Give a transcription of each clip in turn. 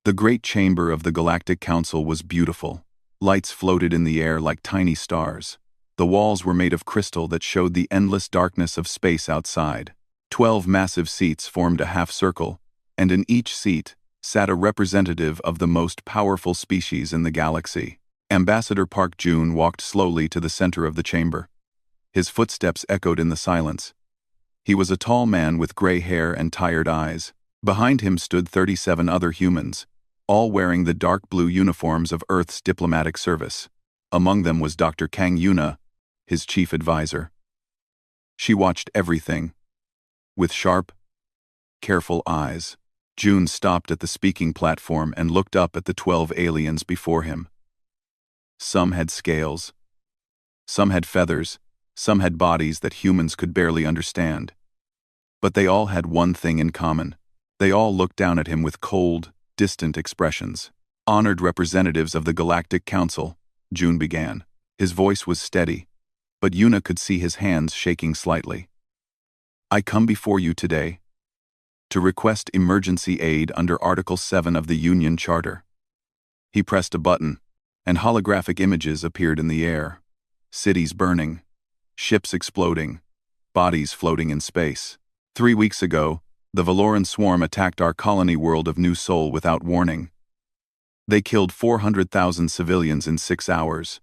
The great chamber of the Galactic Council was beautiful. Lights floated in the air like tiny stars. The walls were made of crystal that showed the endless darkness of space outside. 12 massive seats formed a half-circle, and in each seat sat a representative of the most powerful species in the galaxy. Ambassador Park Jun walked slowly to the center of the chamber. His footsteps echoed in the silence. He was a tall man with gray hair and tired eyes. Behind him stood 37 other humans, all wearing the dark blue uniforms of Earth's diplomatic service. Among them was Dr. Kang Yuna, his chief advisor. She watched everything. With sharp, careful eyes, Jun stopped at the speaking platform and looked up at the 12 aliens before him. Some had scales. Some had feathers. Some had bodies that humans could barely understand. But they all had one thing in common. They all looked down at him with cold, distant expressions. Honored representatives of the Galactic Council, Jun began. His voice was steady, but Yuna could see his hands shaking slightly. I come before you today to request emergency aid under Article 7 of the Union Charter. He pressed a button, and holographic images appeared in the air. Cities burning, ships exploding, bodies floating in space. 3 weeks ago, the Valoran swarm attacked our colony world of New Sol without warning. They killed 400,000 civilians in 6 hours.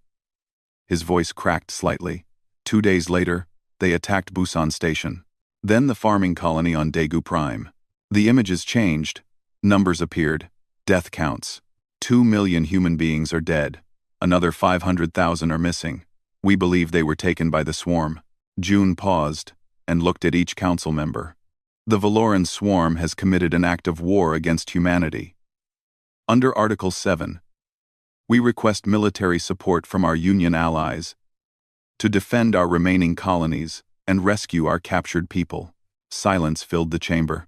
His voice cracked slightly. 2 days later, they attacked Busan Station. Then the farming colony on Daegu Prime. The images changed. Numbers appeared. Death counts. 2 million human beings are dead. Another 500,000 are missing. We believe they were taken by the swarm. Jun paused and looked at each council member. The Valoran swarm has committed an act of war against humanity. Under Article 7, we request military support from our Union allies to defend our remaining colonies and rescue our captured people. Silence filled the chamber.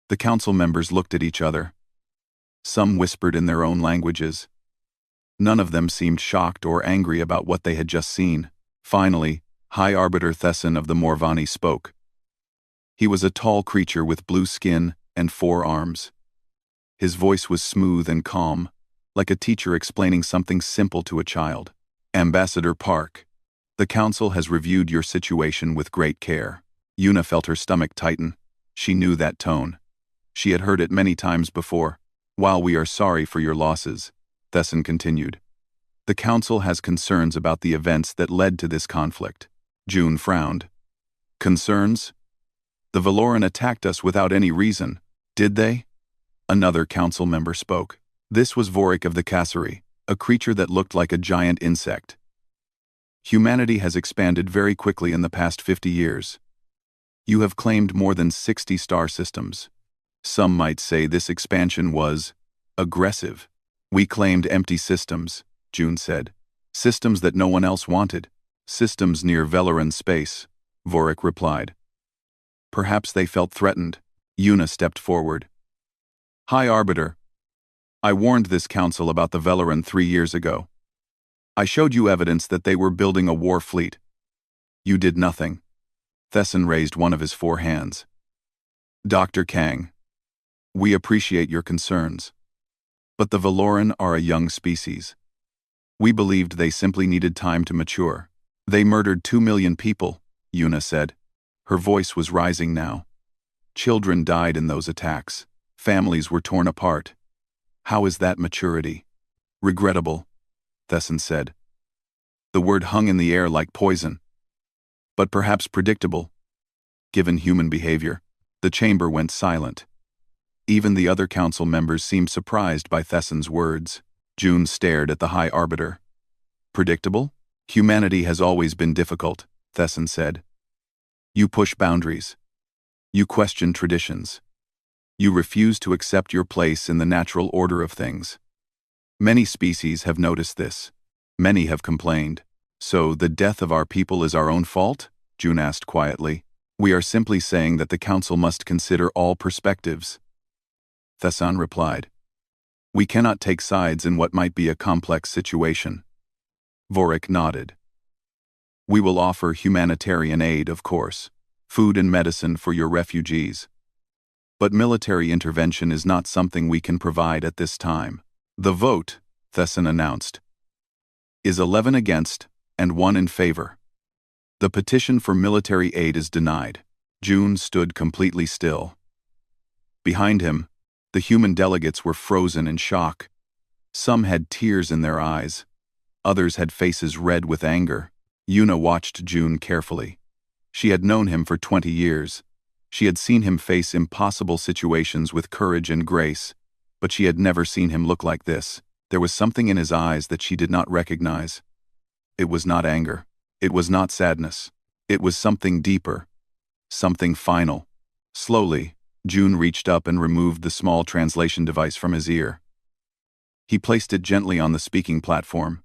The council members looked at each other. Some whispered in their own languages. None of them seemed shocked or angry about what they had just seen. Finally, High Arbiter Thesson of the Morvani spoke. He was a tall creature with blue skin and 4 arms. His voice was smooth and calm, like a teacher explaining something simple to a child. Ambassador Park, the council has reviewed your situation with great care. Yuna felt her stomach tighten. She knew that tone. She had heard it many times before. While we are sorry for your losses, Thesson continued, the council has concerns about the events that led to this conflict. Jun frowned. Concerns? The Valoran attacked us without any reason, did they? Another council member spoke. This was Vorik of the Cassari, a creature that looked like a giant insect. Humanity has expanded very quickly in the past 50 years. You have claimed more than 60 star systems. Some might say this expansion was aggressive. We claimed empty systems, Jun said. Systems that no one else wanted. Systems near Valoran space, Vorik replied. Perhaps they felt threatened. Yuna stepped forward. High Arbiter, I warned this council about the Valoran 3 years ago. I showed you evidence that they were building a war fleet. You did nothing. Thesson raised one of his 4 hands. Dr. Kang, we appreciate your concerns. But the Valoran are a young species. We believed they simply needed time to mature. They murdered 2 million people, Yuna said. Her voice was rising now. Children died in those attacks. Families were torn apart. How is that maturity? Regrettable, Thesson said. The word hung in the air like poison. But perhaps predictable. Given human behavior, the chamber went silent. Even the other council members seemed surprised by Thesson's words. Jun stared at the High Arbiter. Predictable? Humanity has always been difficult, Thesson said. You push boundaries. You question traditions. You refuse to accept your place in the natural order of things. Many species have noticed this. Many have complained. So the death of our people is our own fault? Jun asked quietly. We are simply saying that the council must consider all perspectives. Thesson replied. We cannot take sides in what might be a complex situation. Vorik nodded. We will offer humanitarian aid, of course. Food and medicine for your refugees. But military intervention is not something we can provide at this time. The vote, Thesson announced, is 11 against and 1 in favor. The petition for military aid is denied. June stood completely still. Behind him, the human delegates were frozen in shock. Some had tears in their eyes. Others had faces red with anger. Yuna watched June carefully. She had known him for 20 years. She had seen him face impossible situations with courage and grace, but she had never seen him look like this. There was something in his eyes that she did not recognize. It was not anger. It was not sadness. It was something deeper. Something final. Slowly, June reached up and removed the small translation device from his ear. He placed it gently on the speaking platform.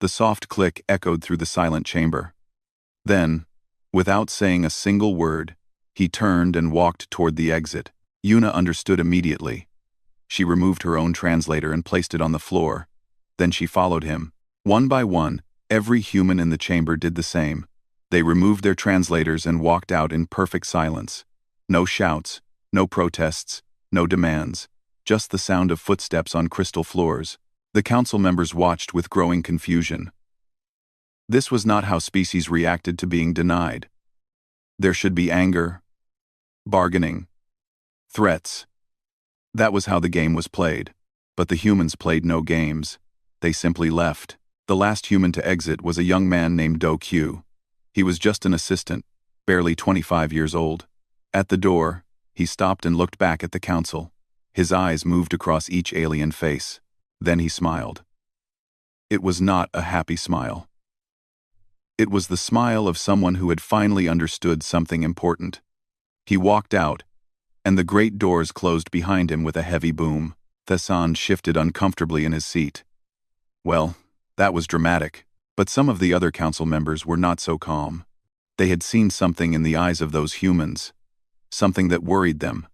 The soft click echoed through the silent chamber. Then, without saying a single word, he turned and walked toward the exit. Yuna understood immediately. She removed her own translator and placed it on the floor. Then she followed him. One by one, every human in the chamber did the same. They removed their translators and walked out in perfect silence. No shouts, no protests, no demands, just the sound of footsteps on crystal floors. The council members watched with growing confusion. This was not how species reacted to being denied. There should be anger, bargaining, threats. That was how the game was played. But the humans played no games. They simply left. The last human to exit was a young man named Do Q. He was just an assistant, barely 25 years old. At the door, he stopped and looked back at the council. His eyes moved across each alien face. Then he smiled. It was not a happy smile. It was the smile of someone who had finally understood something important. He walked out, and the great doors closed behind him with a heavy boom. Thesson shifted uncomfortably in his seat. Well, that was dramatic, but some of the other council members were not so calm. They had seen something in the eyes of those humans, something that worried them.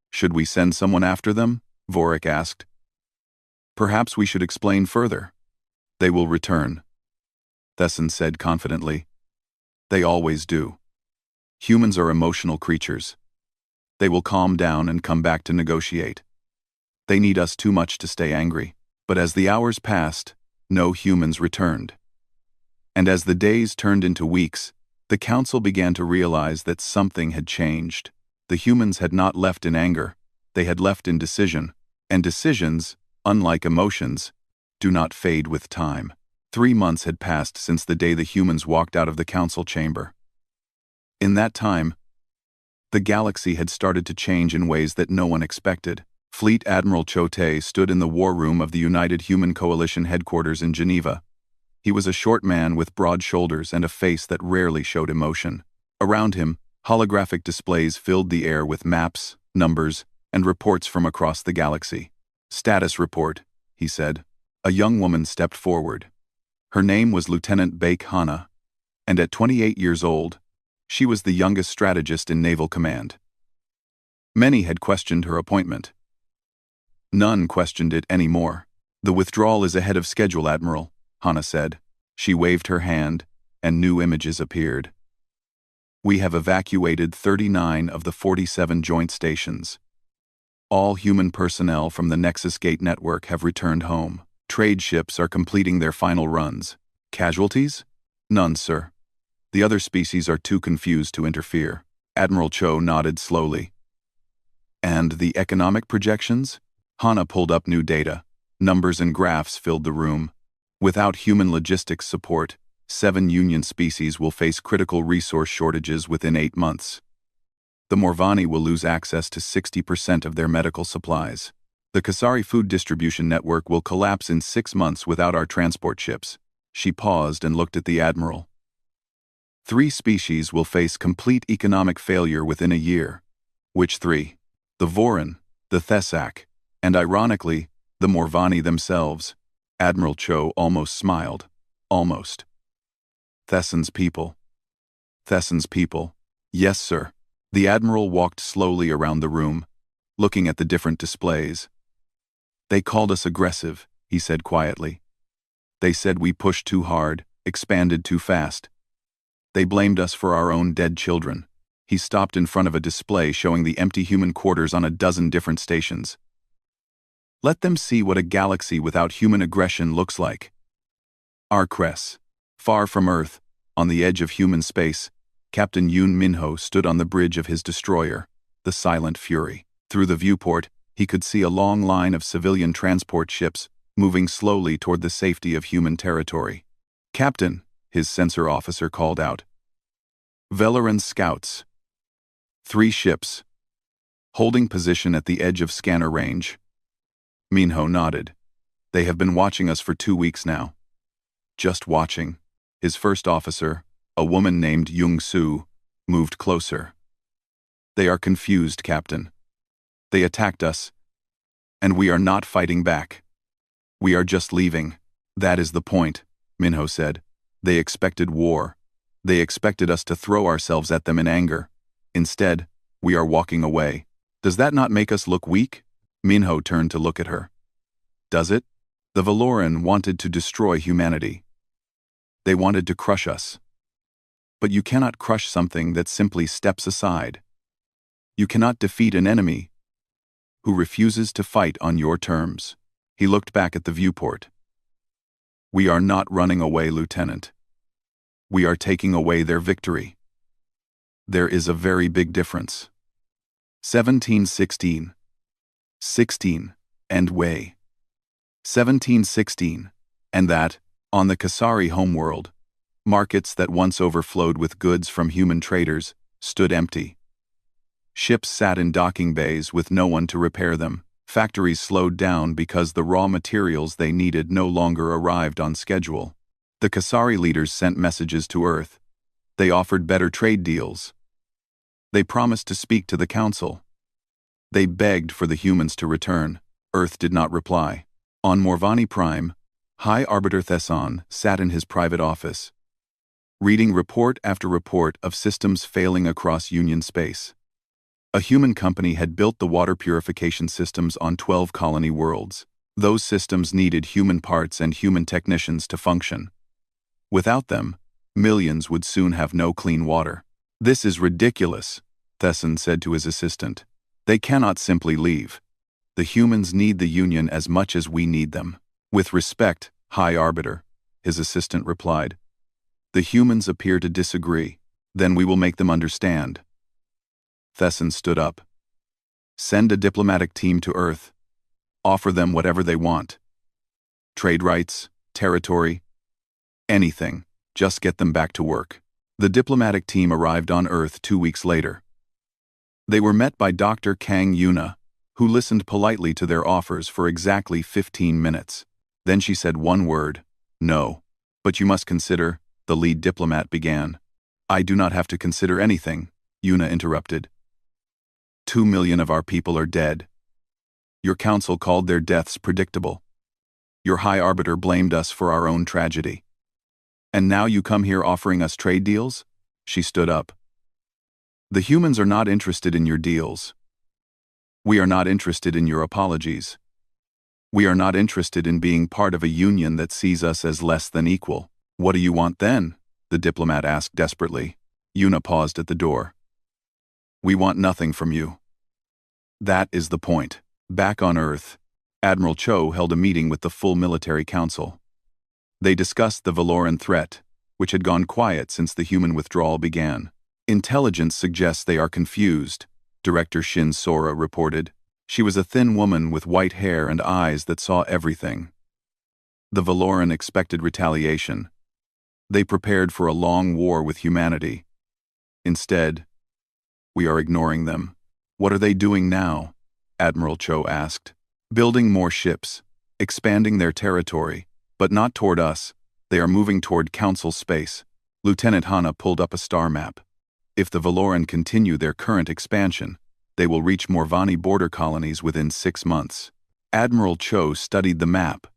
Should we send someone after them? Vorik asked. Perhaps we should explain further. They will return, Thesson said confidently. They always do. Humans are emotional creatures. They will calm down and come back to negotiate. They need us too much to stay angry. But as the hours passed, no humans returned. And as the days turned into weeks, the council began to realize that something had changed. The humans had not left in anger. They had left in decision. And decisions, unlike emotions, do not fade with time. 3 months had passed since the day the humans walked out of the council chamber. In that time, the galaxy had started to change in ways that no one expected. Fleet Admiral Chote stood in the war room of the United Human Coalition headquarters in Geneva. He was a short man with broad shoulders and a face that rarely showed emotion. Around him, holographic displays filled the air with maps, numbers, and reports from across the galaxy. Status report, he said. A young woman stepped forward. Her name was Lieutenant Bake Hana, and at 28 years old, she was the youngest strategist in Naval Command. Many had questioned her appointment. None questioned it anymore. The withdrawal is ahead of schedule, Admiral, Hana said. She waved her hand, and new images appeared. We have evacuated 39 of the 47 joint stations. All human personnel from the Nexus Gate network have returned home. Trade ships are completing their final runs. Casualties? None, sir. The other species are too confused to interfere. Admiral Cho nodded slowly. And the economic projections? Hana pulled up new data. Numbers and graphs filled the room. Without human logistics support, 7 Union species will face critical resource shortages within 8 months. The Morvani will lose access to 60% of their medical supplies. The Kasari food distribution network will collapse in 6 months without our transport ships. She paused and looked at the Admiral. 3 species will face complete economic failure within a year. Which 3? The Vorin, the Thesak, and ironically, the Morvani themselves. Admiral Cho almost smiled. Almost. Thesson's people. Thesson's people. Yes, sir. The Admiral walked slowly around the room, looking at the different displays. They called us aggressive, he said quietly. They said we pushed too hard, expanded too fast. They blamed us for our own dead children. He stopped in front of a display showing the empty human quarters on a dozen different stations. Let them see what a galaxy without human aggression looks like. Arcres. Far from Earth, on the edge of human space, Captain Yoon Minho stood on the bridge of his destroyer, the Silent Fury. Through the viewport, he could see a long line of civilian transport ships moving slowly toward the safety of human territory. "Captain," his sensor officer called out. "Velaran scouts. 3 ships. Holding position at the edge of scanner range." Minho nodded. "They have been watching us for 2 weeks now." "Just watching." His first officer, a woman named Jung Soo, moved closer. "They are confused, Captain. They attacked us, and we are not fighting back. We are just leaving." "That is the point," Minho said. "They expected war. They expected us to throw ourselves at them in anger. Instead, we are walking away. Does that not make us look weak?" Minho turned to look at her. "Does it? The Valoran wanted to destroy humanity. They wanted to crush us. But you cannot crush something that simply steps aside. You cannot defeat an enemy who refuses to fight on your terms." He looked back at the viewport. "We are not running away, Lieutenant. We are taking away their victory. There is a very big difference." 1716. 16. And way. 1716. And that, on the Kasari homeworld, markets that once overflowed with goods from human traders stood empty. Ships sat in docking bays with no one to repair them. Factories slowed down because the raw materials they needed no longer arrived on schedule. The Kasari leaders sent messages to Earth. They offered better trade deals. They promised to speak to the Council. They begged for the humans to return. Earth did not reply. On Morvani Prime, High Arbiter Thesson sat in his private office, reading report after report of systems failing across Union space. A human company had built the water purification systems on 12 colony worlds. Those systems needed human parts and human technicians to function. Without them, millions would soon have no clean water. "This is ridiculous," Thesson said to his assistant. "They cannot simply leave. The humans need the Union as much as we need them." "With respect, High Arbiter," his assistant replied. "The humans appear to disagree. Then we will make them understand." Thesson stood up. "Send a diplomatic team to Earth. Offer them whatever they want. Trade rights, territory, anything. Just get them back to work." The diplomatic team arrived on Earth 2 weeks later. They were met by Dr. Kang Yuna, who listened politely to their offers for exactly 15 minutes. Then she said one word, "No." "But you must consider," the lead diplomat began. "I do not have to consider anything," Yuna interrupted. 2 million of our people are dead. Your council called their deaths predictable. Your High Arbiter blamed us for our own tragedy. And now you come here offering us trade deals?" She stood up. "The humans are not interested in your deals. We are not interested in your apologies. We are not interested in being part of a union that sees us as less than equal." "What do you want then?" the diplomat asked desperately. Yuna paused at the door. "We want nothing from you. That is the point." Back on Earth, Admiral Cho held a meeting with the full military council. They discussed the Valoran threat, which had gone quiet since the human withdrawal began. "Intelligence suggests they are confused," Director Shin Sora reported. She was a thin woman with white hair and eyes that saw everything. "The Valoran expected retaliation. They prepared for a long war with humanity. Instead, we are ignoring them." "What are they doing now?" Admiral Cho asked. "Building more ships, expanding their territory, but not toward us. They are moving toward Council space." Lieutenant Hana pulled up a star map. "If the Valoran continue their current expansion, they will reach Morvani border colonies within 6 months." Admiral Cho studied the map.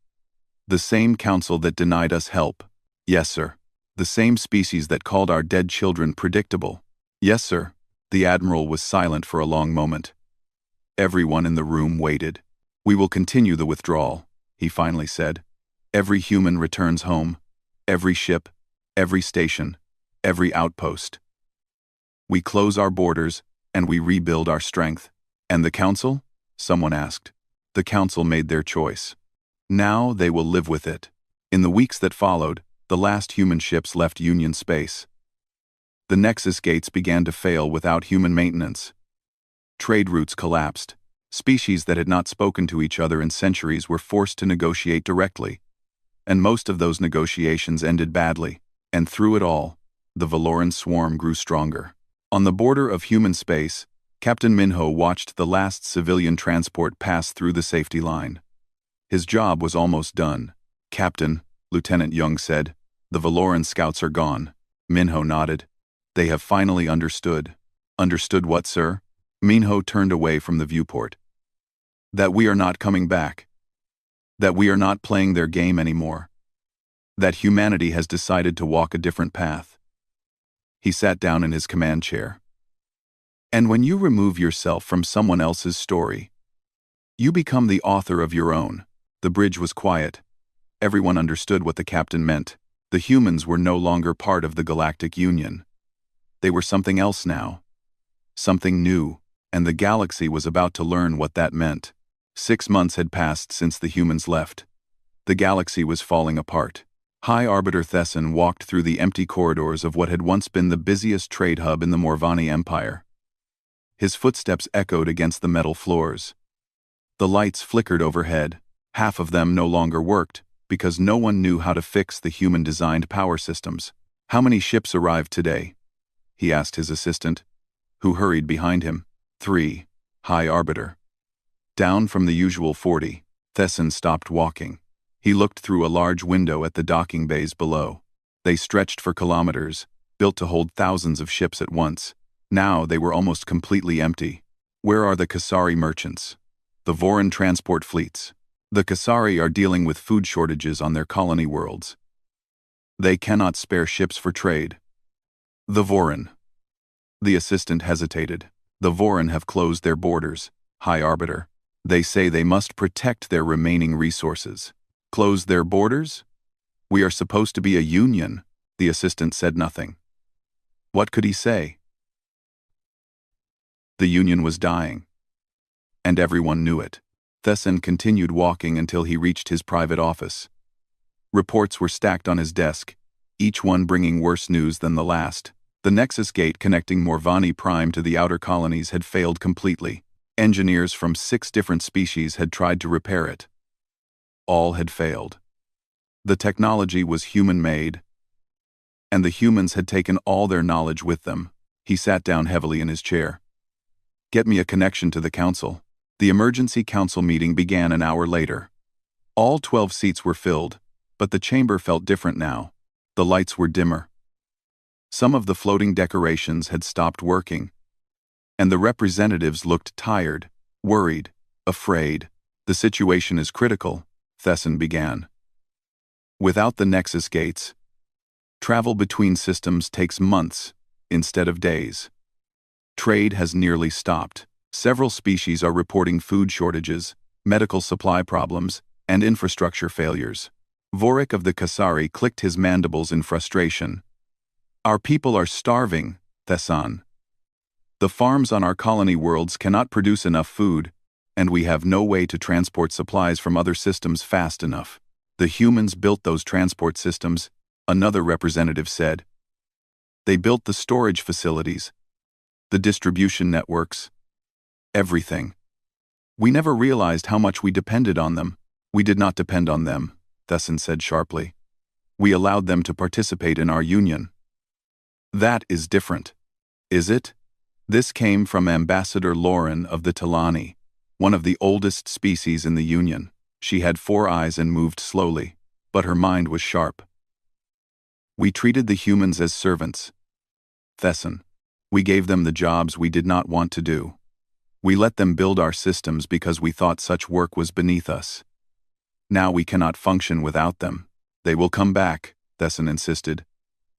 "The same council that denied us help." "Yes, sir." "The same species that called our dead children predictable." "Yes, sir." The Admiral was silent for a long moment. Everyone in the room waited. "We will continue the withdrawal," he finally said. "Every human returns home. Every ship, every station, every outpost. We close our borders, and we rebuild our strength. And the council? Someone asked. The council made their choice. Now they will live with it. In the weeks that followed, the last human ships left Union space. The Nexus gates began to fail without human maintenance. Trade routes collapsed. Species that had not spoken to each other in centuries were forced to negotiate directly. And most of those negotiations ended badly. And through it all, the Valoran swarm grew stronger. On the border of human space, Captain Minho watched the last civilian transport pass through the safety line. His job was almost done. "Captain," Lieutenant Young said, "the Valoran scouts are gone." Minho nodded. "They have finally understood." "Understood what, sir?" Minho turned away from the viewport. "That we are not coming back. That we are not playing their game anymore. That humanity has decided to walk a different path." He sat down in his command chair. "And when you remove yourself from someone else's story, you become the author of your own." The bridge was quiet. Everyone understood what the captain meant. The humans were no longer part of the Galactic Union. They were something else now. Something new, and the galaxy was about to learn what that meant. 6 months had passed since the humans left. The galaxy was falling apart. High Arbiter Thesson walked through the empty corridors of what had once been the busiest trade hub in the Morvani Empire. His footsteps echoed against the metal floors. The lights flickered overhead. Half of them no longer worked, because no one knew how to fix the human-designed power systems. "How many ships arrived today?" he asked his assistant, who hurried behind him. 3, High Arbiter. Down from the usual 40, Thesson stopped walking. He looked through a large window at the docking bays below. They stretched for kilometers, built to hold thousands of ships at once. Now they were almost completely empty. "Where are the Kasari merchants? The Voran transport fleets?" "The Kasari are dealing with food shortages on their colony worlds. They cannot spare ships for trade." "The Voran." The assistant hesitated. "The Voran have closed their borders, High Arbiter. They say they must protect their remaining resources." "Close their borders? We are supposed to be a union." The assistant said nothing. What could he say? The union was dying. And everyone knew it. Thesson continued walking until he reached his private office. Reports were stacked on his desk, each one bringing worse news than the last. The Nexus gate connecting Morvani Prime to the outer colonies had failed completely. Engineers from 6 different species had tried to repair it. All had failed. The technology was human-made, and the humans had taken all their knowledge with them. He sat down heavily in his chair. "Get me a connection to the council." The emergency council meeting began an hour later. All 12 seats were filled, but the chamber felt different now. The lights were dimmer. Some of the floating decorations had stopped working, and the representatives looked tired, worried, afraid. "The situation is critical," Thesson began. "Without the Nexus gates, travel between systems takes months instead of days. Trade has nearly stopped. Several species are reporting food shortages, medical supply problems, and infrastructure failures." Vorik of the Kasari clicked his mandibles in frustration. "Our people are starving, Thesson. The farms on our colony worlds cannot produce enough food, and we have no way to transport supplies from other systems fast enough." "The humans built those transport systems," another representative said. "They built the storage facilities, the distribution networks, everything. We never realized how much we depended on them." "We did not depend on them," Thesson said sharply. "We allowed them to participate in our union." "That is different." "Is it?" This came from Ambassador Lauren of the Talani, one of the oldest species in the Union. She had 4 eyes and moved slowly, but her mind was sharp. "We treated the humans as servants, Thesson. We gave them the jobs we did not want to do. We let them build our systems because we thought such work was beneath us. Now we cannot function without them." "They will come back," Thesson insisted.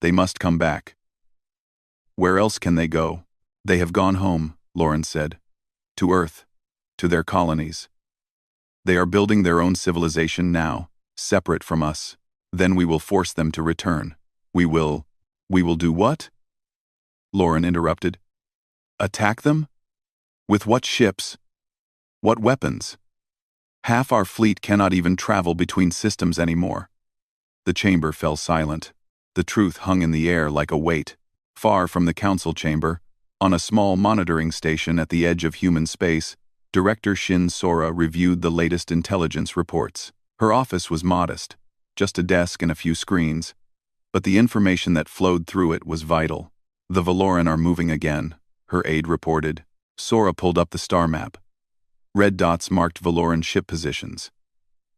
"They must come back." "Where else can they go?" "They have gone home," Lauren said. "To Earth. To their colonies. They are building their own civilization now, separate from us. Then we will force them to return." We will do what?" Lauren interrupted. Attack them? With what ships? What weapons? Half our fleet cannot even travel between systems anymore. The chamber fell silent. The truth hung in the air like a weight. Far from the council chamber, on a small monitoring station at the edge of human space, Director Shin Sora reviewed the latest intelligence reports. Her office was modest, just a desk and a few screens, but the information that flowed through it was vital. The Valoran are moving again, her aide reported. Sora pulled up the star map. Red dots marked Valoran ship positions.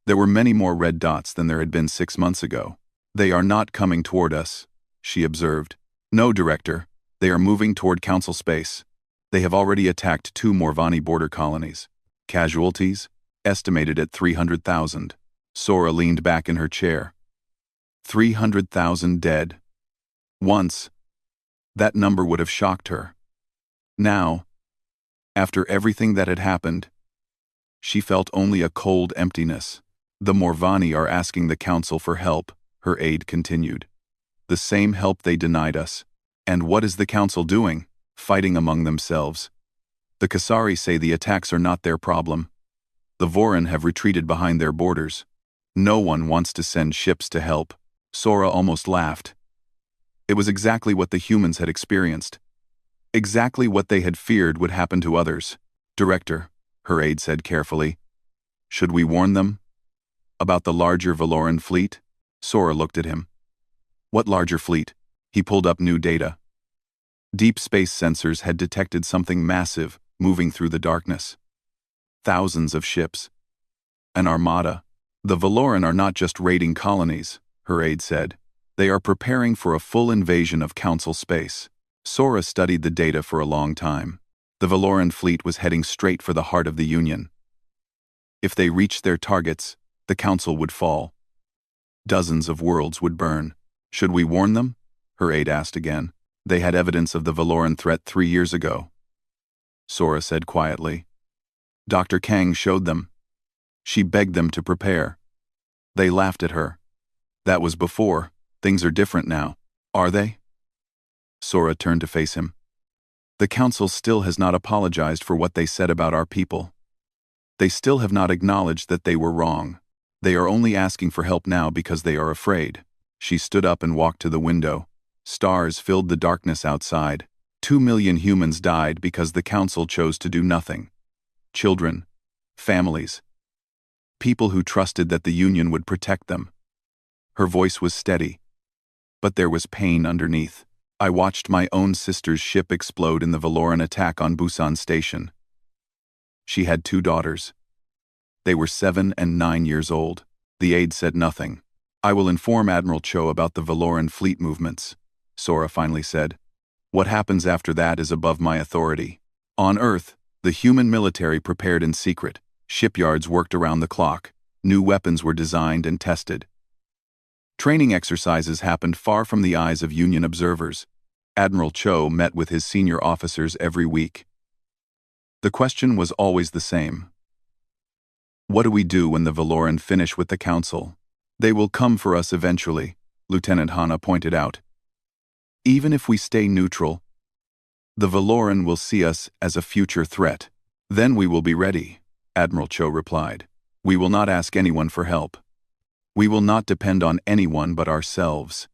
There were many more red dots than there had been 6 months ago. They are not coming toward us, she observed. No, Director. They are moving toward Council space. They have already attacked 2 Morvani border colonies. Casualties? Estimated at 300,000. Sora leaned back in her chair. 300,000 dead. Once, that number would have shocked her. Now, after everything that had happened, she felt only a cold emptiness. The Morvani are asking the Council for help, her aide continued. The same help they denied us. And what is the Council doing? Fighting among themselves. The Kasari say the attacks are not their problem. The Voran have retreated behind their borders. No one wants to send ships to help. Sora almost laughed. It was exactly what the humans had experienced. Exactly what they had feared would happen to others. Director, her aide said carefully. Should we warn them? About the larger Valoran fleet? Sora looked at him. What larger fleet? He pulled up new data. Deep space sensors had detected something massive moving through the darkness. Thousands of ships. An armada. The Valoran are not just raiding colonies, her aide said. They are preparing for a full invasion of Council space. Sora studied the data for a long time. The Valoran fleet was heading straight for the heart of the Union. If they reached their targets, the Council would fall. Dozens of worlds would burn. Should we warn them? Her aide asked again. They had evidence of the Valoran threat 3 years ago. Sora said quietly. Dr. Kang showed them. She begged them to prepare. They laughed at her. That was before. Things are different now. Are they? Sora turned to face him. The Council still has not apologized for what they said about our people. They still have not acknowledged that they were wrong. They are only asking for help now because they are afraid. She stood up and walked to the window. Stars filled the darkness outside. 2 million humans died because the Council chose to do nothing. Children, families, people who trusted that the Union would protect them. Her voice was steady, but there was pain underneath. I watched my own sister's ship explode in the Valoran attack on Busan Station. She had 2 daughters. They were 7 and 9 years old. The aide said nothing. I will inform Admiral Cho about the Valoran fleet movements, Sora finally said. What happens after that is above my authority. On Earth, the human military prepared in secret. Shipyards worked around the clock. New weapons were designed and tested. Training exercises happened far from the eyes of Union observers. Admiral Cho met with his senior officers every week. The question was always the same. What do we do when the Valoran finish with the Council? They will come for us eventually, Lieutenant Hana pointed out. Even if we stay neutral, the Valoran will see us as a future threat. Then we will be ready, Admiral Cho replied. We will not ask anyone for help. We will not depend on anyone but ourselves.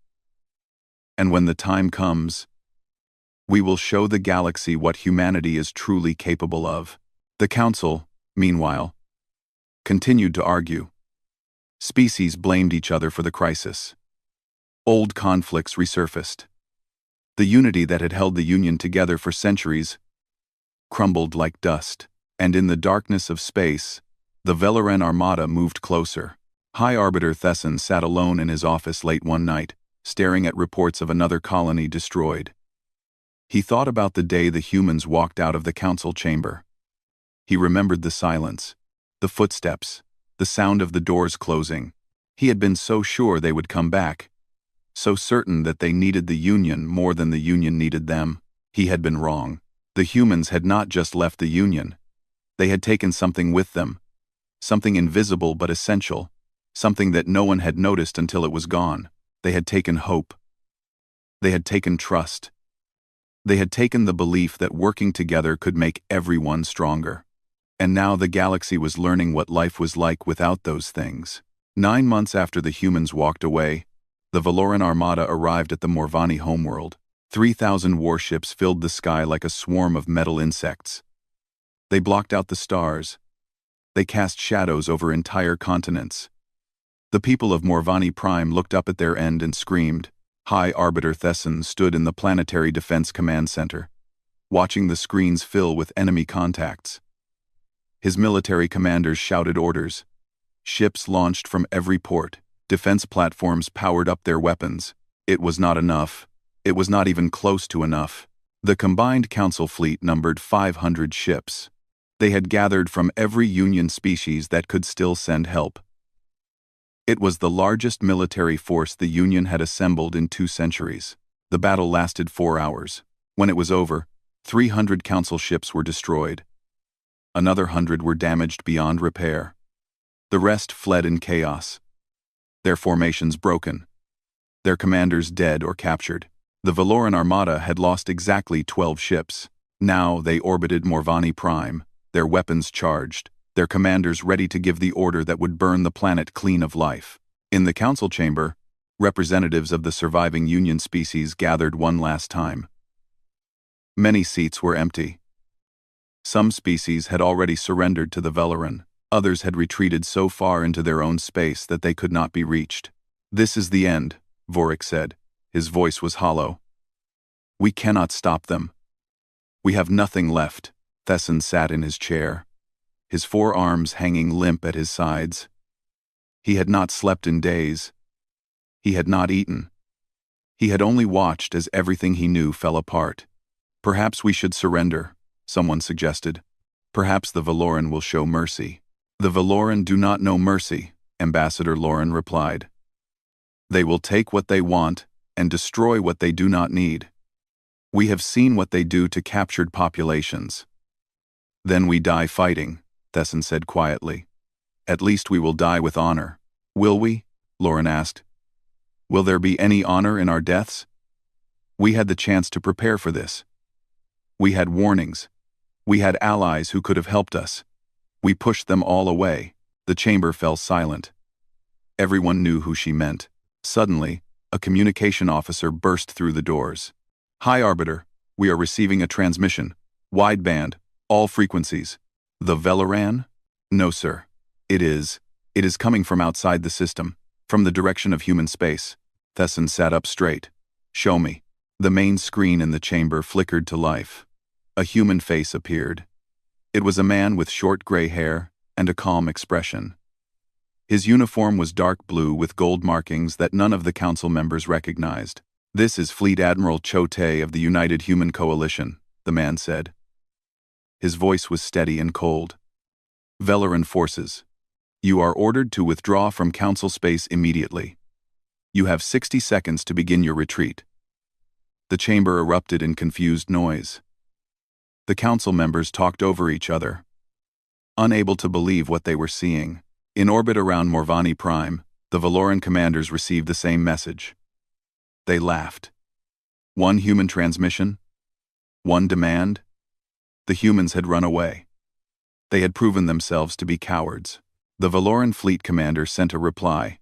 And when the time comes, we will show the galaxy what humanity is truly capable of. The Council, meanwhile, continued to argue. Species blamed each other for the crisis. Old conflicts resurfaced. The unity that had held the Union together for centuries crumbled like dust, and in the darkness of space, the Valoran Armada moved closer. High Arbiter Thesson sat alone in his office late one night, staring at reports of another colony destroyed. He thought about the day the humans walked out of the Council chamber. He remembered the silence, the footsteps, the sound of the doors closing. He had been so sure they would come back, so certain that they needed the Union more than the Union needed them. He had been wrong. The humans had not just left the Union. They had taken something with them, something invisible but essential, something that no one had noticed until it was gone. They had taken hope. They had taken trust. They had taken the belief that working together could make everyone stronger. And now the galaxy was learning what life was like without those things. 9 months after the humans walked away, the Valoran armada arrived at the Morvani homeworld. 3,000 warships filled the sky like a swarm of metal insects. They blocked out the stars. They cast shadows over entire continents. The people of Morvani Prime looked up at their end and screamed. High Arbiter Thesson stood in the Planetary Defense Command Center, watching the screens fill with enemy contacts. His military commanders shouted orders. Ships launched from every port. Defense platforms powered up their weapons. It was not enough. It was not even close to enough. The combined Council fleet numbered 500 ships. They had gathered from every Union species that could still send help. It was the largest military force the Union had assembled in 2 centuries. The battle lasted 4 hours. When it was over, 300 Council ships were destroyed. Another 100 were damaged beyond repair. The rest fled in chaos. Their formations broken. Their commanders dead or captured. The Valoran armada had lost exactly 12 ships. Now they orbited Morvani Prime, their weapons charged, their commanders ready to give the order that would burn the planet clean of life. In the council chamber, representatives of the surviving Union species gathered one last time. Many seats were empty. Some species had already surrendered to the Valoran. Others had retreated so far into their own space that they could not be reached. "This is the end," Vorik said. His voice was hollow. "We cannot stop them. We have nothing left." Thesson sat in his chair, his forearms hanging limp at his sides. He had not slept in days. He had not eaten. He had only watched as everything he knew fell apart. "Perhaps we should surrender," someone suggested. "Perhaps the Valoran will show mercy." "The Valoran do not know mercy," Ambassador Loren replied. "They will take what they want and destroy what they do not need. We have seen what they do to captured populations." "Then we die fighting," Thesson said quietly. "At least we will die with honor." "Will we?" Loren asked. "Will there be any honor in our deaths? We had the chance to prepare for this. We had warnings. We had allies who could have helped us. We pushed them all away." The chamber fell silent. Everyone knew who she meant. Suddenly, a communication officer burst through the doors. "High Arbiter, we are receiving a transmission. Wideband, all frequencies." "The Valoran?" "No, sir. It is coming from outside the system, from the direction of human space." Thesson sat up straight. "Show me." The main screen in the chamber flickered to life. A human face appeared. It was a man with short gray hair and a calm expression. His uniform was dark blue with gold markings that none of the council members recognized. "This is Fleet Admiral Chote of the United Human Coalition," the man said. His voice was steady and cold. "Valoran forces, you are ordered to withdraw from council space immediately. You have 60 seconds to begin your retreat." The chamber erupted in confused noise. The council members talked over each other, unable to believe what they were seeing. In orbit around Morvani Prime, the Valoran commanders received the same message. They laughed. One human transmission? One demand? The humans had run away. They had proven themselves to be cowards. The Valoran fleet commander sent a reply.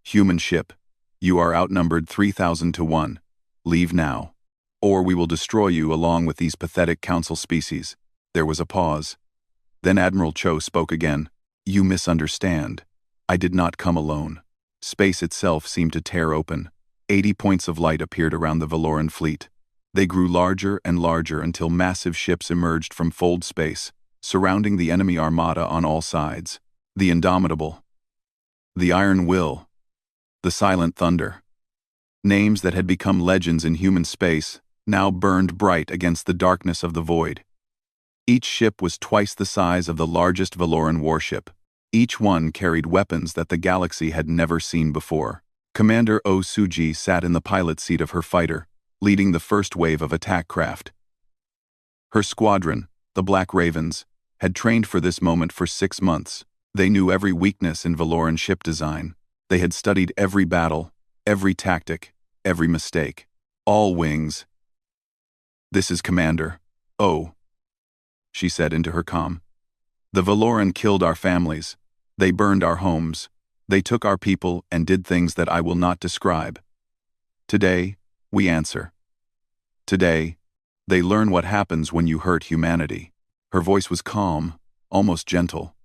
"Human ship, you are outnumbered 3,000 to 1. Leave now, or we will destroy you along with these pathetic council species." There was a pause. Then Admiral Cho spoke again. "You misunderstand. I did not come alone." Space itself seemed to tear open. 80 points of light appeared around the Valoran fleet. They grew larger and larger until massive ships emerged from fold space, surrounding the enemy armada on all sides. The Indomitable, the Iron Will, the Silent Thunder. Names that had become legends in human space now burned bright against the darkness of the void. Each ship was twice the size of the largest Valoran warship. Each one carried weapons that the galaxy had never seen before. Commander O Suji sat in the pilot seat of her fighter, leading the first wave of attack craft. Her squadron, the Black Ravens, had trained for this moment for 6 months. They knew every weakness in Valoran ship design. They had studied every battle, every tactic, every mistake. All wings, "This is Commander." "Oh," she said into her comm. "The Valoran killed our families. They burned our homes. They took our people and did things that I will not describe. Today, we answer. Today, they learn what happens when you hurt humanity." Her voice was calm, almost gentle.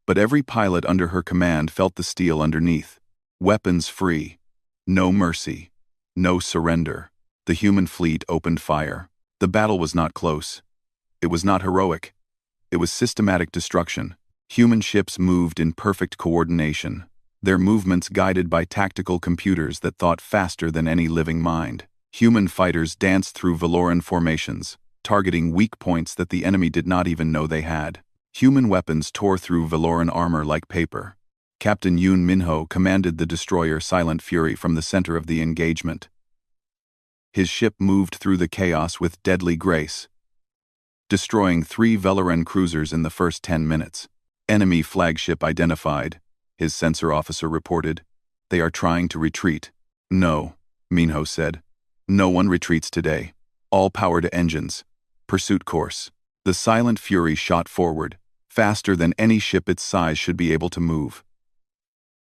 But every pilot under her command felt the steel underneath. Weapons free. No mercy. No surrender. The human fleet opened fire. The battle was not close. It was not heroic. It was systematic destruction. Human ships moved in perfect coordination, their movements guided by tactical computers that thought faster than any living mind. Human fighters danced through Valoran formations, targeting weak points that the enemy did not even know they had. Human weapons tore through Valoran armor like paper. Captain Yoon Minho commanded the destroyer Silent Fury from the center of the engagement. His ship moved through the chaos with deadly grace, destroying 3 Valoran cruisers in the first 10 minutes. "Enemy flagship identified," his sensor officer reported. "They are trying to retreat." "No," Minho said. "No one retreats today. All power to engines. Pursuit course." The Silent Fury shot forward, faster than any ship its size should be able to move.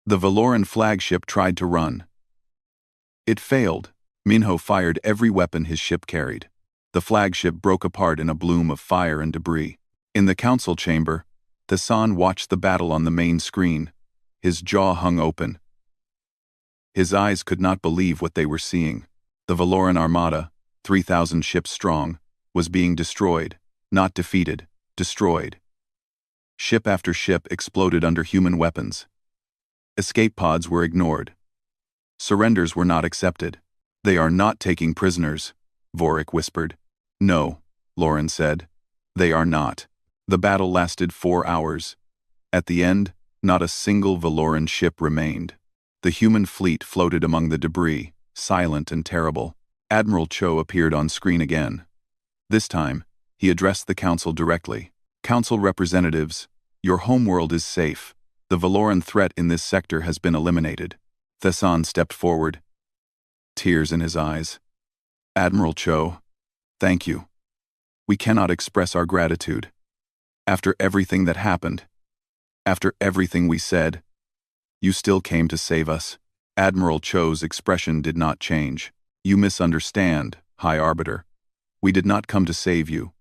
The Valoran flagship tried to run. It failed. Minho fired every weapon his ship carried. The flagship broke apart in a bloom of fire and debris. In the council chamber, Thesson watched the battle on the main screen, his jaw hung open. His eyes could not believe what they were seeing. The Valoran armada, 3,000 ships strong, was being destroyed, not defeated, destroyed. Ship after ship exploded under human weapons. Escape pods were ignored. Surrenders were not accepted. "They are not taking prisoners," Vorik whispered. "No," Lauren said. "They are not." The battle lasted 4 hours. At the end, not a single Valoran ship remained. The human fleet floated among the debris, silent and terrible. Admiral Cho appeared on screen again. This time, he addressed the council directly. "Council representatives, your homeworld is safe. The Valoran threat in this sector has been eliminated." Thesson stepped forward, tears in his eyes. "Admiral Cho, thank you. We cannot express our gratitude. After everything that happened, after everything we said, you still came to save us." Admiral Cho's expression did not change. "You misunderstand, High Arbiter. We did not come to save you.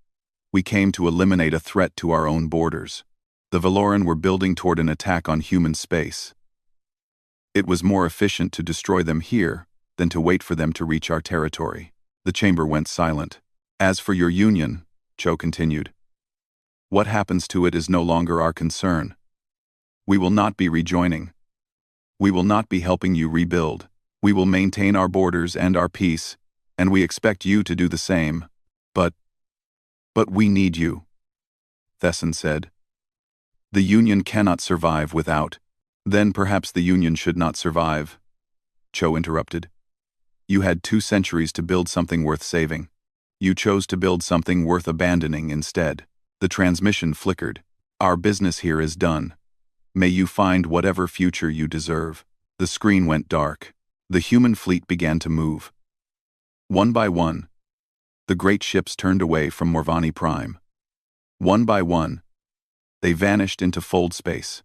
We came to eliminate a threat to our own borders." The Valoran were building toward an attack on human space. It was more efficient to destroy them here than to wait for them to reach our territory. The chamber went silent. "As for your union," Cho continued, "what happens to it is no longer our concern. We will not be rejoining. We will not be helping you rebuild. We will maintain our borders and our peace, and we expect you to do the same. But we need you," Thesson said. "The Union cannot survive without." "Then perhaps the Union should not survive," Cho interrupted. "You had 2 centuries to build something worth saving. You chose to build something worth abandoning instead." The transmission flickered. "Our business here is done. May you find whatever future you deserve." The screen went dark. The human fleet began to move. One by one, the great ships turned away from Morvani Prime. One by one, they vanished into fold space,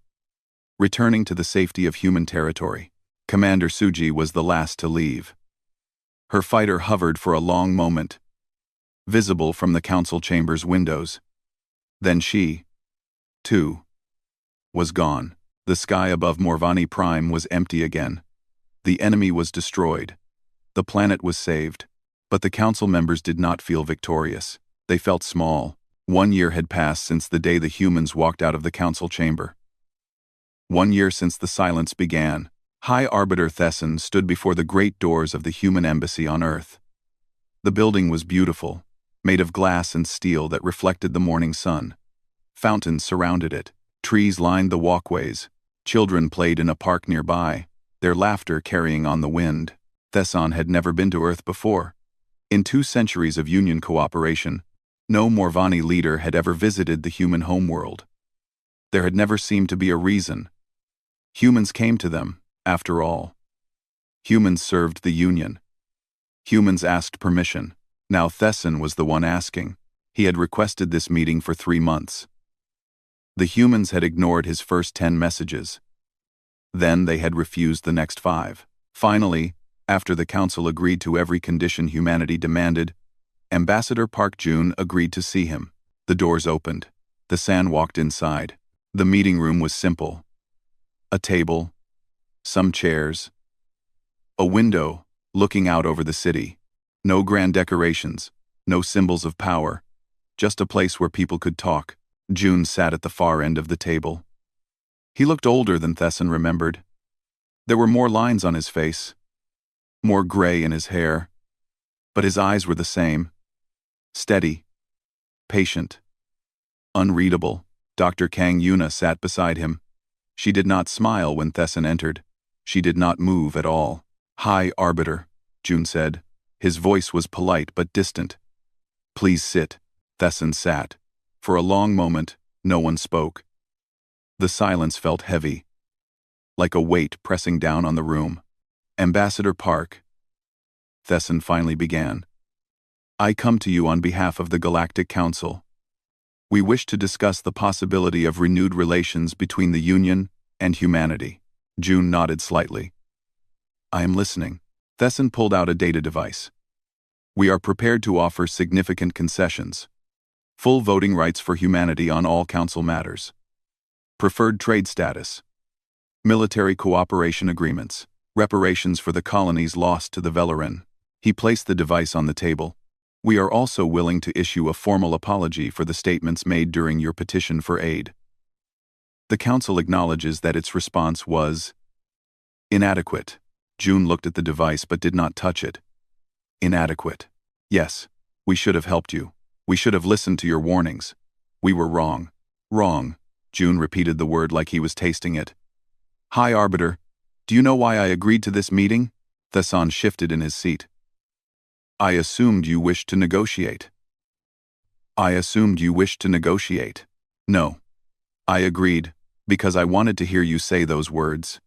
returning to the safety of human territory. Commander Suji was the last to leave. Her fighter hovered for a long moment, visible from the council chamber's windows. Then she, too, was gone. The sky above Morvani Prime was empty again. The enemy was destroyed. The planet was saved. But the council members did not feel victorious. They felt small. 1 year had passed since the day the humans walked out of the council chamber. 1 year since the silence began. High Arbiter Thesson stood before the great doors of the human embassy on Earth. The building was beautiful, made of glass and steel that reflected the morning sun. Fountains surrounded it. Trees lined the walkways. Children played in a park nearby, their laughter carrying on the wind. Thesson had never been to Earth before. In 2 centuries of Union cooperation, no Morvani leader had ever visited the human homeworld. There had never seemed to be a reason. Humans came to them, after all. Humans served the Union. Humans asked permission. Now Thesson was the one asking. He had requested this meeting for 3 months. The humans had ignored his first 10 messages. Then they had refused the next 5. Finally, after the council agreed to every condition humanity demanded, Ambassador Park Jun agreed to see him. The doors opened. The San walked inside. The meeting room was simple. A table, some chairs, a window looking out over the city. No grand decorations, no symbols of power, just a place where people could talk. Jun sat at the far end of the table. He looked older than Thesson remembered. There were more lines on his face, more gray in his hair, but his eyes were the same. Steady, patient, unreadable. Dr. Kang Yuna sat beside him. She did not smile when Thesson entered. She did not move at all. "Hi, Arbiter," Jun said. His voice was polite but distant. "Please sit." Thesson sat. For a long moment, no one spoke. The silence felt heavy, like a weight pressing down on the room. "Ambassador Park," Thesson finally began, "I come to you on behalf of the Galactic Council. We wish to discuss the possibility of renewed relations between the Union and humanity." Jun nodded slightly. "I am listening." Thesson pulled out a data device. "We are prepared to offer significant concessions. Full voting rights for humanity on all council matters. Preferred trade status. Military cooperation agreements. Reparations for the colonies lost to the Velarin." He placed the device on the table. "We are also willing to issue a formal apology for the statements made during your petition for aid. The council acknowledges that its response was inadequate." Jun looked at the device but did not touch it. "Inadequate. Yes, we should have helped you. We should have listened to your warnings. We were wrong." "Wrong." Jun repeated the word like he was tasting it. "Hi, Arbiter. Do you know why I agreed to this meeting?" Thesson shifted in his seat. "I assumed you wished to negotiate." "I assumed you wished to negotiate." "No. I agreed, because I wanted to hear you say those words.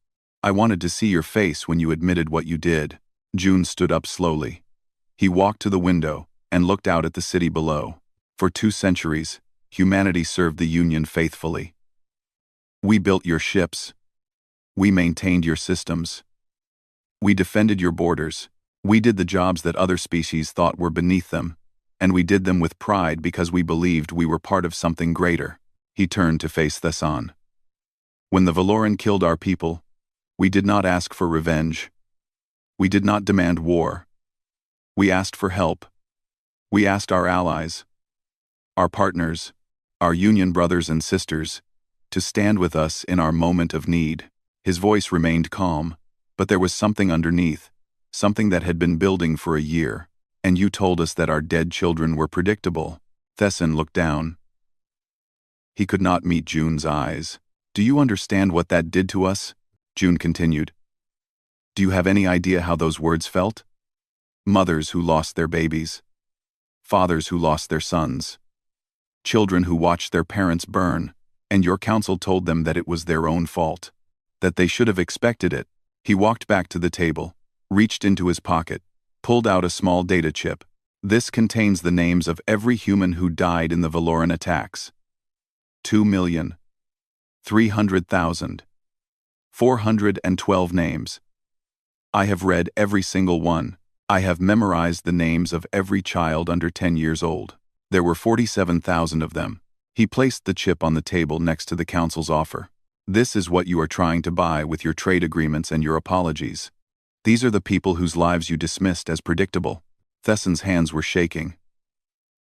I wanted to see your face when you admitted what you did." Jun stood up slowly. He walked to the window and looked out at the city below. "For 2 centuries, humanity served the Union faithfully. We built your ships. We maintained your systems. We defended your borders. We did the jobs that other species thought were beneath them, and we did them with pride because we believed we were part of something greater." He turned to face Thesson. "When the Valoran killed our people, we did not ask for revenge. We did not demand war. We asked for help. We asked our allies, our partners, our Union brothers and sisters, to stand with us in our moment of need." His voice remained calm, but there was something underneath, something that had been building for a year. "And you told us that our dead children were predictable." Thesson looked down. He could not meet Jun's eyes. "Do you understand what that did to us?" Jun continued. "Do you have any idea how those words felt? Mothers who lost their babies. Fathers who lost their sons. Children who watched their parents burn, and your council told them that it was their own fault. That they should have expected it." He walked back to the table, reached into his pocket, pulled out a small data chip. "This contains the names of every human who died in the Valoran attacks. 2,300,000. 412 names. I have read every single one. I have memorized the names of every child under 10 years old. There were 47,000 of them." He placed the chip on the table next to the council's offer. "This is what you are trying to buy with your trade agreements and your apologies. These are the people whose lives you dismissed as predictable." Thesson's hands were shaking.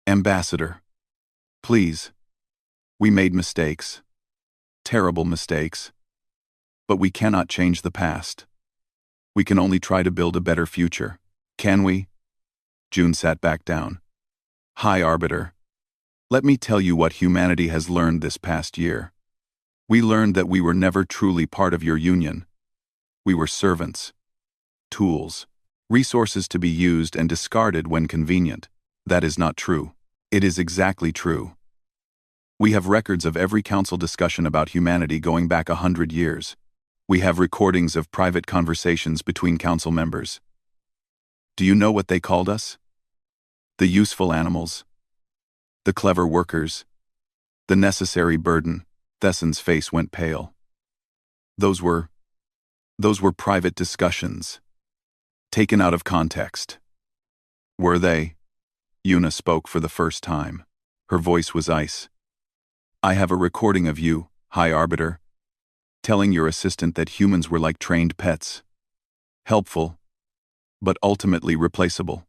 "Ambassador, please. We made mistakes. Terrible mistakes. But we cannot change the past. We can only try to build a better future. Can we?" Jun sat back down. "Hi, Arbiter. Let me tell you what humanity has learned this past year. We learned that we were never truly part of your union. We were servants. Tools. Resources to be used and discarded when convenient. That is not true. It is exactly true. We have records of every council discussion about humanity going back 100 years. We have recordings of private conversations between council members. Do you know what they called us? The useful animals. The clever workers. The necessary burden. Thesson's face went pale. Those were private discussions. Taken out of context. Were they? Una spoke for the first time. Her voice was ice. I have a recording of you, High Arbiter, telling your assistant that humans were like trained pets. Helpful, but ultimately replaceable.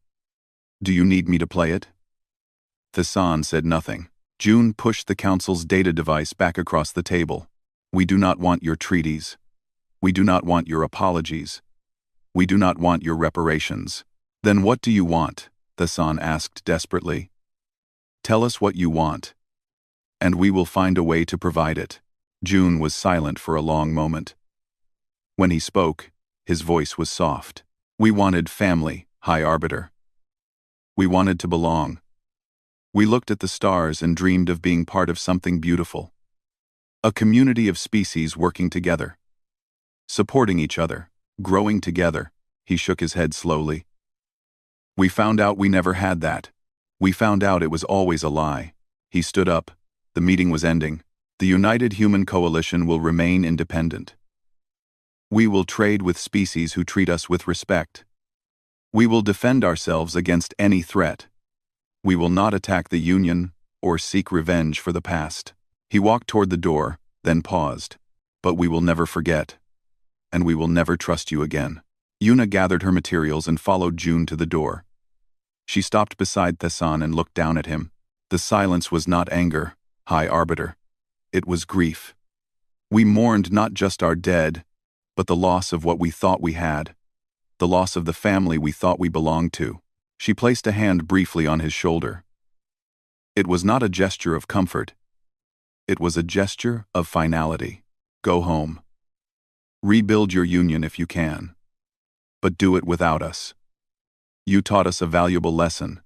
Do you need me to play it? Thesson said nothing. June pushed the Council's data device back across the table. We do not want your treaties. We do not want your apologies. We do not want your reparations. Then what do you want? Thesson asked desperately. Tell us what you want, and we will find a way to provide it. June was silent for a long moment. When he spoke, his voice was soft. We wanted family, High Arbiter. We wanted to belong. We looked at the stars and dreamed of being part of something beautiful. A community of species working together. Supporting each other, growing together. He shook his head slowly. We found out we never had that. We found out it was always a lie. He stood up. The meeting was ending. The United Human Coalition will remain independent. We will trade with species who treat us with respect. We will defend ourselves against any threat. We will not attack the Union or seek revenge for the past. He walked toward the door, then paused. But we will never forget. And we will never trust you again. Una gathered her materials and followed June to the door. She stopped beside Thesson and looked down at him. The silence was not anger, High Arbiter. It was grief. We mourned not just our dead, but the loss of what we thought we had. The loss of the family we thought we belonged to. She placed a hand briefly on his shoulder. It was not a gesture of comfort. It was a gesture of finality. Go home. Rebuild your union if you can. But do it without us. You taught us a valuable lesson,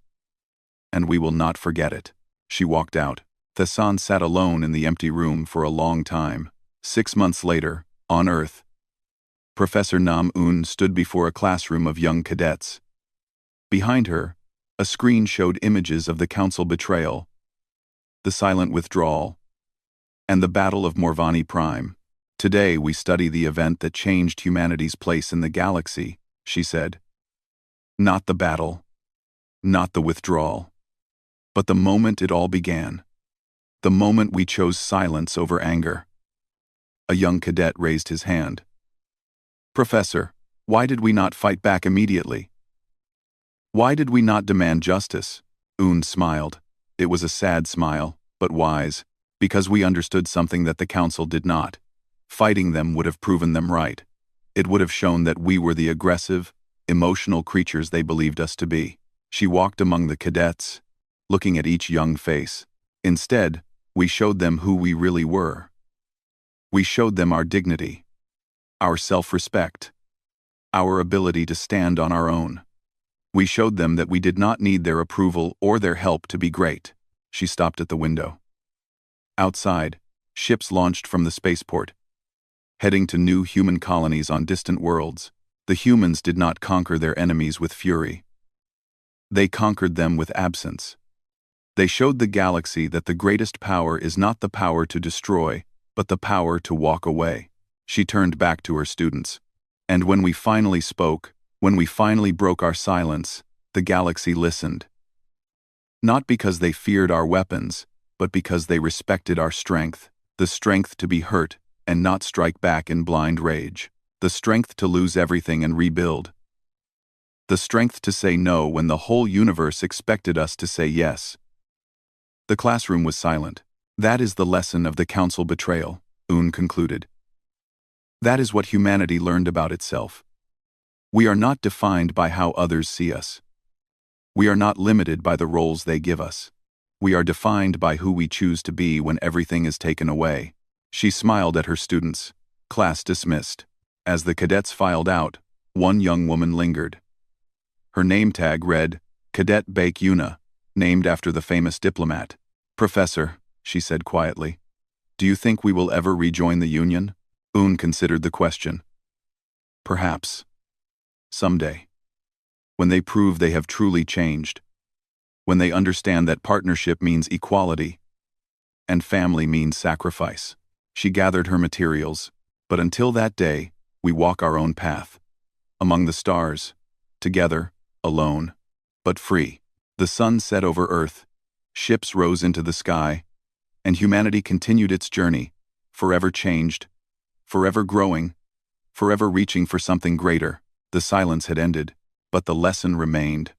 and we will not forget it. She walked out. Thesson sat alone in the empty room for a long time. 6 months later, on Earth, Professor Nam-Un stood before a classroom of young cadets. Behind her, a screen showed images of the Council betrayal, the silent withdrawal, and the Battle of Morvani Prime. Today we study the event that changed humanity's place in the galaxy, she said. Not the battle, not the withdrawal, but the moment it all began. The moment we chose silence over anger. A young cadet raised his hand. Professor, why did we not fight back immediately? Why did we not demand justice? Un smiled. It was a sad smile, but wise, because we understood something that the Council did not. Fighting them would have proven them right. It would have shown that we were the aggressive, emotional creatures they believed us to be. She walked among the cadets, looking at each young face. Instead, we showed them who we really were. We showed them our dignity, our self-respect, our ability to stand on our own. We showed them that we did not need their approval or their help to be great. She stopped at the window. Outside, ships launched from the spaceport, heading to new human colonies on distant worlds. The humans did not conquer their enemies with fury. They conquered them with absence. They showed the galaxy that the greatest power is not the power to destroy, but the power to walk away. She turned back to her students. And when we finally spoke, when we finally broke our silence, the galaxy listened. Not because they feared our weapons, but because they respected our strength, the strength to be hurt and not strike back in blind rage, the strength to lose everything and rebuild, the strength to say no when the whole universe expected us to say yes. The classroom was silent. That is the lesson of the Council betrayal, Un concluded. That is what humanity learned about itself. We are not defined by how others see us. We are not limited by the roles they give us. We are defined by who we choose to be when everything is taken away. She smiled at her students. Class dismissed. As the cadets filed out, one young woman lingered. Her name tag read, Cadet Bake Una, named after the famous diplomat. Professor, she said quietly, do you think we will ever rejoin the Union? Un considered the question. Perhaps. Someday. When they prove they have truly changed. when they understand that partnership means equality and family means sacrifice. She gathered her materials, but until that day, we walk our own path. Among the stars, together, alone, but free. The sun set over Earth, ships rose into the sky, and humanity continued its journey, forever changed, forever growing, forever reaching for something greater. The silence had ended, but the lesson remained.